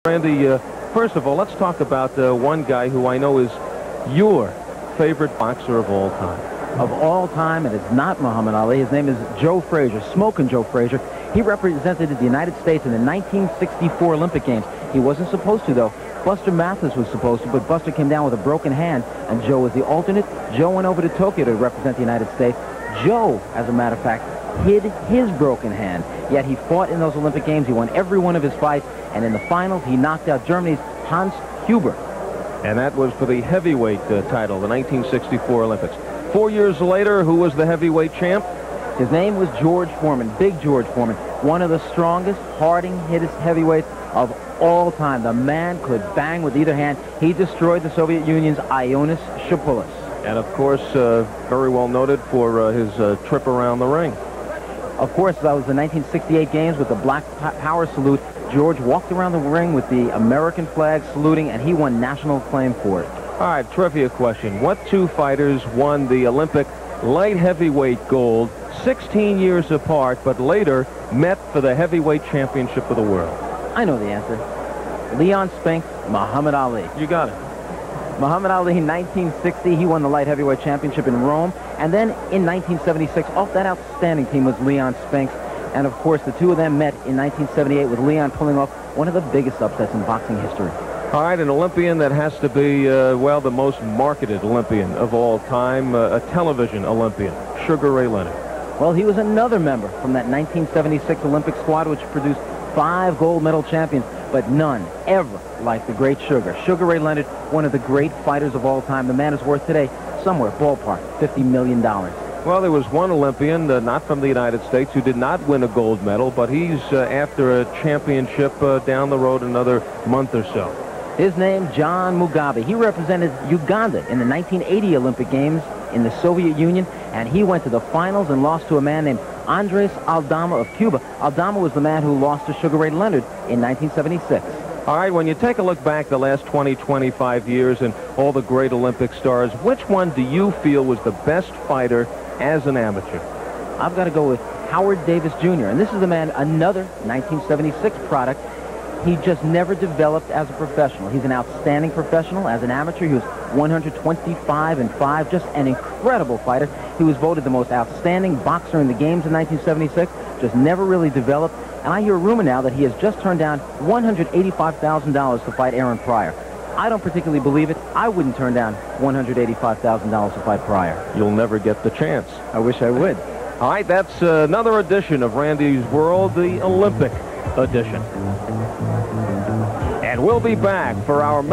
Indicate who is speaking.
Speaker 1: Randy, first of all, let's talk about one guy who I know is your favorite boxer of all time.
Speaker 2: Of all time, and it's not Muhammad Ali. His name is Joe Frazier, Smoking Joe Frazier. He represented the United States in the 1964 Olympic Games. He wasn't supposed to, though. Buster Mathis was supposed to, but Buster came down with a broken hand, and Joe was the alternate. Joe went over to Tokyo to represent the United States. Joe, as a matter of fact, hid his broken hand, yet he fought in those Olympic Games. He won every one of his fights, and in the finals, he knocked out Germany's Hans Huber.
Speaker 1: And that was for the heavyweight title, the 1964 Olympics. 4 years later, who was the heavyweight champ?
Speaker 2: His name was George Foreman, Big George Foreman, one of the strongest, hardest heavyweights of all time. The man could bang with either hand. He destroyed the Soviet Union's Ioannis Shapoulis.
Speaker 1: And, of course, very well noted for his trip around the ring.
Speaker 2: Of course, that was the 1968 Games with the Black Power salute. George walked around the ring with the American flag saluting, and he won national acclaim for it.
Speaker 1: All right, trivia question. What two fighters won the Olympic light heavyweight gold 16 years apart, but later met for the heavyweight championship of the world?
Speaker 2: I know the answer. Leon Spinks, Muhammad Ali.
Speaker 1: You got it.
Speaker 2: Muhammad Ali, in 1960, he won the light heavyweight championship in Rome. And then in 1976, off that outstanding team was Leon Spinks. And, of course, the two of them met in 1978 with Leon pulling off one of the biggest upsets in boxing history.
Speaker 1: All right, an Olympian that has to be, well, the most marketed Olympian of all time, a television Olympian, Sugar Ray Leonard.
Speaker 2: Well, he was another member from that 1976 Olympic squad, which produced 5 gold medal champions, but none ever like the great Sugar. Sugar Ray Leonard, one of the great fighters of all time. The man is worth today, somewhere, ballpark, $50 million.
Speaker 1: Well, there was one Olympian, not from the United States, who did not win a gold medal, but he's after a championship down the road another month or so.
Speaker 2: His name, John Mugabe. He represented Uganda in the 1980 Olympic Games in the Soviet Union, and he went to the finals and lost to a man named Andres Aldama of Cuba. Aldama was the man who lost to Sugar Ray Leonard in 1976.
Speaker 1: All right, when you take a look back the last 20, 25 years and all the great Olympic stars, which one do you feel was the best fighter as an amateur?
Speaker 2: I've got to go with Howard Davis Jr., and this is the man, another 1976 product. He just never developed as a professional. He's an outstanding professional. As an amateur, he was 125-5, just an incredible fighter. He was voted the most outstanding boxer in the games in 1976, just never really developed. And I hear a rumor now that he has just turned down $185,000 to fight Aaron Pryor. I don't particularly believe it. I wouldn't turn down $185,000 to fight Pryor.
Speaker 1: You'll never get the chance.
Speaker 2: I wish I would.
Speaker 1: All right, that's another edition of Randy's World, the Olympic edition. And we'll be back for our